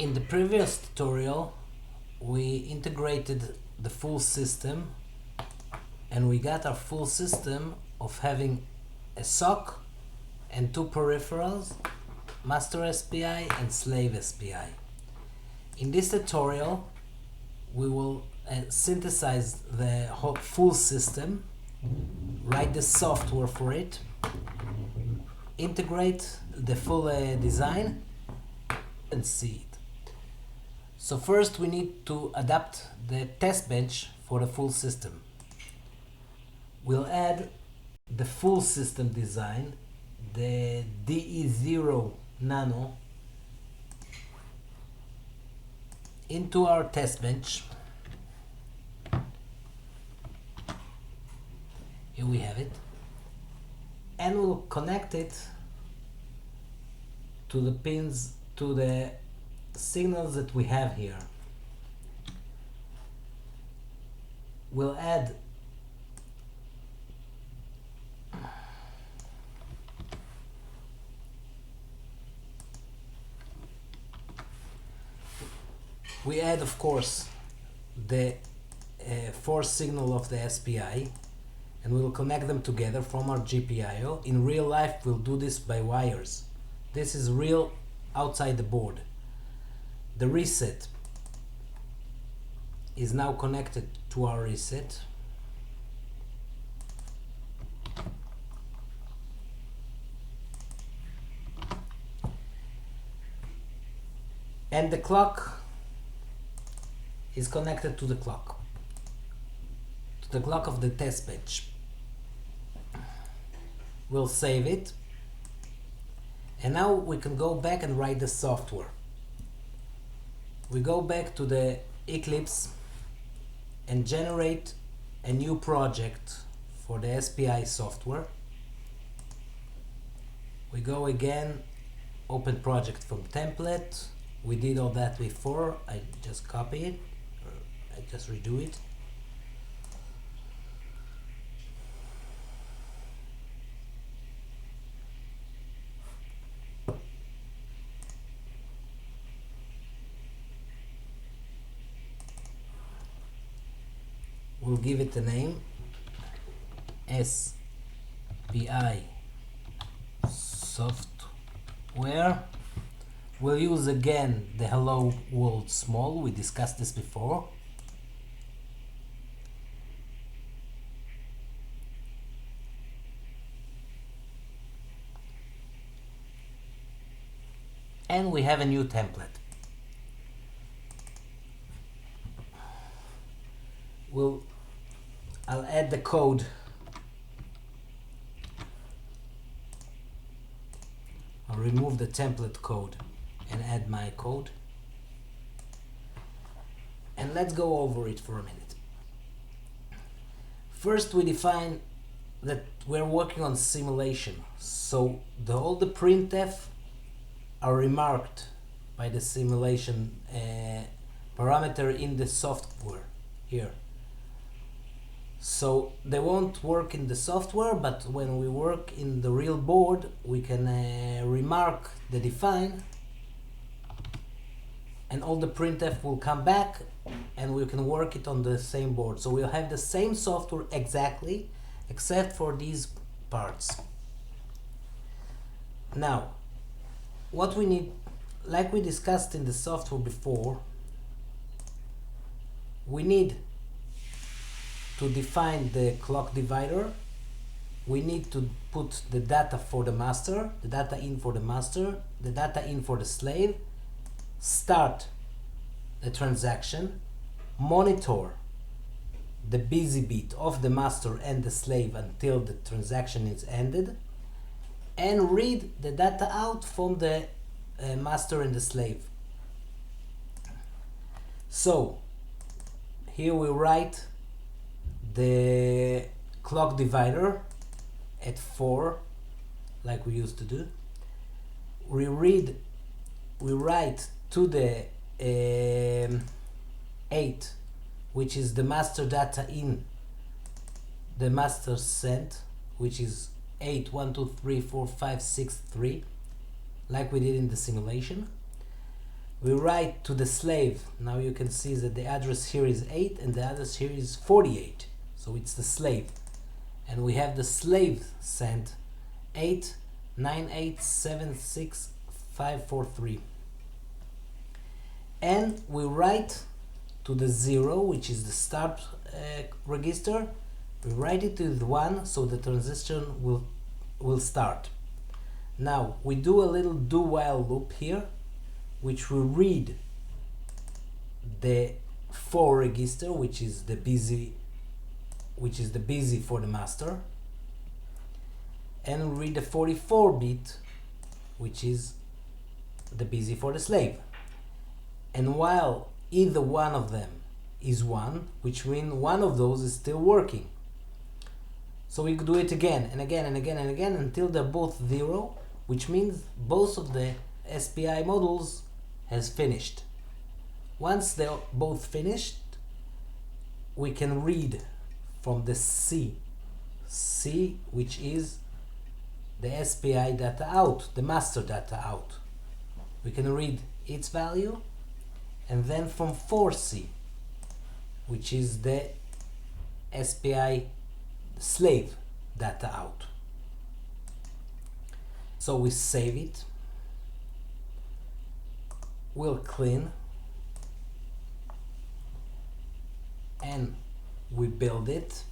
In the previous tutorial, we integrated the full system, and we got our full system of having a SOC and two peripherals, master SPI and slave SPI. In this tutorial, we will synthesize the whole full system, write the software for it, integrate the full design, and see it. So first we need to adapt the test bench for the full system. We'll add the full system design, the DE0 Nano, into our test bench. Here we have it, and we'll connect it to the pins, to the signals that we have here. We'll add of course the force signal of the SPI, and we will connect them together from our GPIO. In real life we'll do this by wires. This is real outside the board. The reset is now connected to our reset. And the clock is connected to the clock of the test bench. We'll save it, and now we can go back and write the software. We go back to the Eclipse and generate a new project for the SPI software. We go again, open project from template. We did all that before. I just copy it, or I just redo it. We'll give it a name, SPI software. We'll use again the hello world small. We discussed this before. And we have a new template. I'll add the code. I'll remove the template code and add my code. And let's go over it for a minute. First, we define that we're working on simulation. So all the printf are remarked by the simulation parameter in the software here. So they won't work in the software, but when we work in the real board, we can remark the define, and all the printf will come back, and we can work it on the same board. So we'll have the same software exactly, except for these parts. Now, what we need, like we discussed in the software before, we need to define the clock divider. We need to put the data for the master, the data in for the master, the data in for the slave, start the transaction, monitor the busy bit of the master and the slave until the transaction is ended, and read the data out from the master and the slave. So here we write the clock divider at 4, like we used to do. We write to the 8, which is the master data in the master sent, which is 8 1 2 3 4 5 6 3, like we did in the simulation. we write to the slave. Now you can see that the address here is 8 and the address here is 48, so it's the slave, and we have the slave sent 898765543, and we write to the 0, which is the start register. We write it to the 1, so the transition will start. Now we do a little do while loop here, which will read the 4 register, which is the busy for the master, and read the 44 bit, which is the busy for the slave. And while either one of them is 1, which means one of those is still working. So we do it again and again and again and again until they're both 0, which means both of the SPI modules has finished. Once they're both finished, we can read from the C, which is the SPI data out, the master data out. We can read its value, and then from 4C, which is the SPI slave data out. So we save it, we'll clean, and we build it.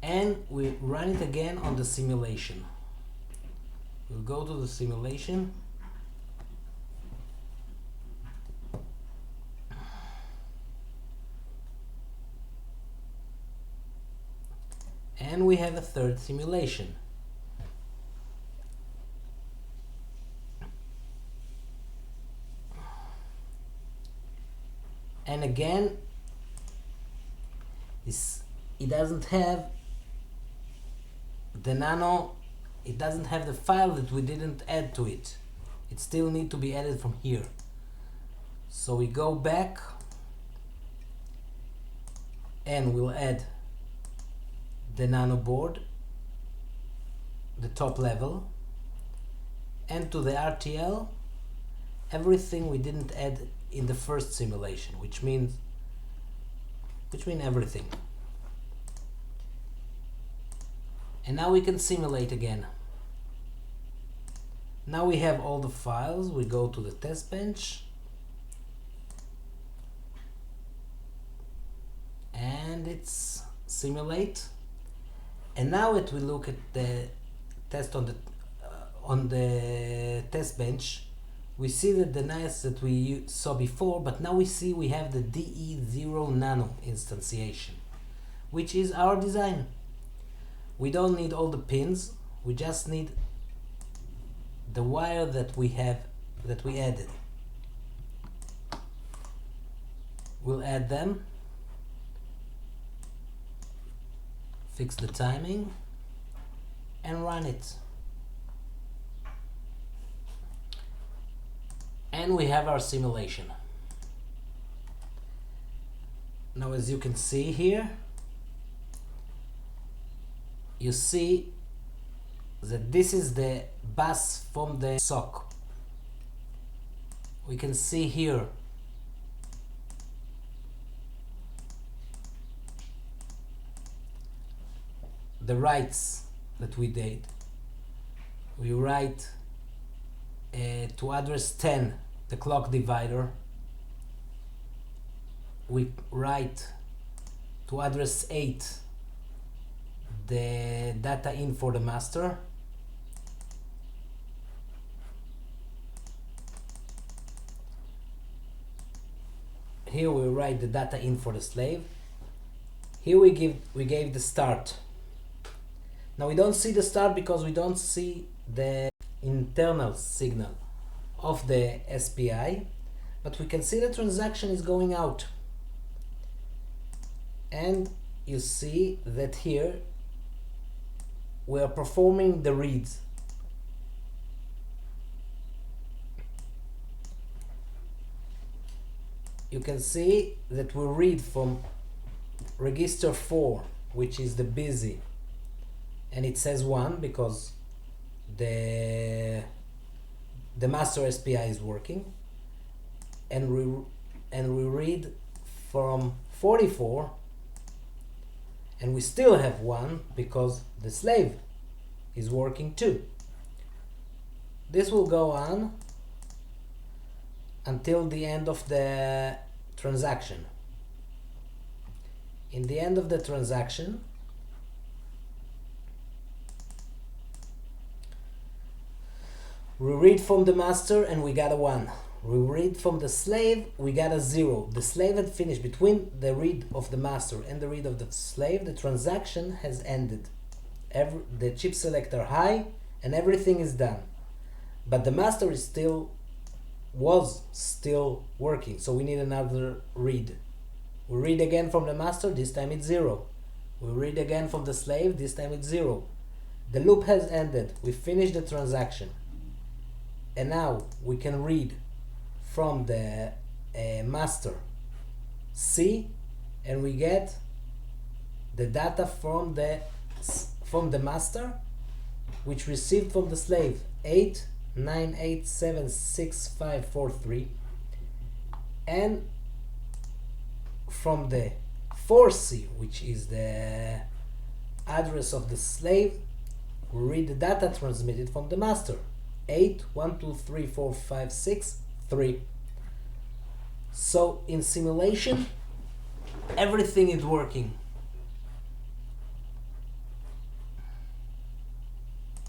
And we run it again on the simulation. We'll go to the simulation. And we have a third simulation. And again, it doesn't have the nano, it doesn't have the file that we didn't add to it. It still needs to be added from here. So we go back and we'll add the nano board, the top level, and to the RTL everything we didn't add in the first simulation, which means everything. And now we can simulate again. Now we have all the files. We go to the test bench and it's simulate. And now that we look at the test on the test bench, we see that the Nios that we saw before, but now we see we have the DE0 nano instantiation, which is our design. We don't need all the pins, we just need the wire that we added. We'll add them, fix the timing, and run it. And we have our simulation. Now, as you can see here, you see that this is the bus from the SOC. We can see here the writes that we did. We write to address 10 the clock divider. We write to address 8 the data in for the master. Here we write the data in for the slave. Here we gave the start. Now we don't see the start because we don't see the internal signal of the SPI, but we can see the transaction is going out. And you see that here we are performing the reads. you can see that we read from register 4, which is the busy, and it says 1 because the master SPI is working, and we read from 44 and we still have 1 because the slave is working too. This will go on until the end of the transaction. In the end of the transaction, we read from the master and we got a 1. We read from the slave, we got a 0. The slave had finished. Between the read of the master and the read of the slave, the transaction has ended. The chip selector high and everything is done. But the master was still working, so we need another read. We read again from the master, this time it's 0. We read again from the slave, this time it's 0. The loop has ended. We finished the transaction. And now we can read from the master C, and we get the data from the master, which received from the slave 898766543, and from the 4C, which is the address of the slave, we read the data transmitted from the master 8123456 So in simulation, everything is working.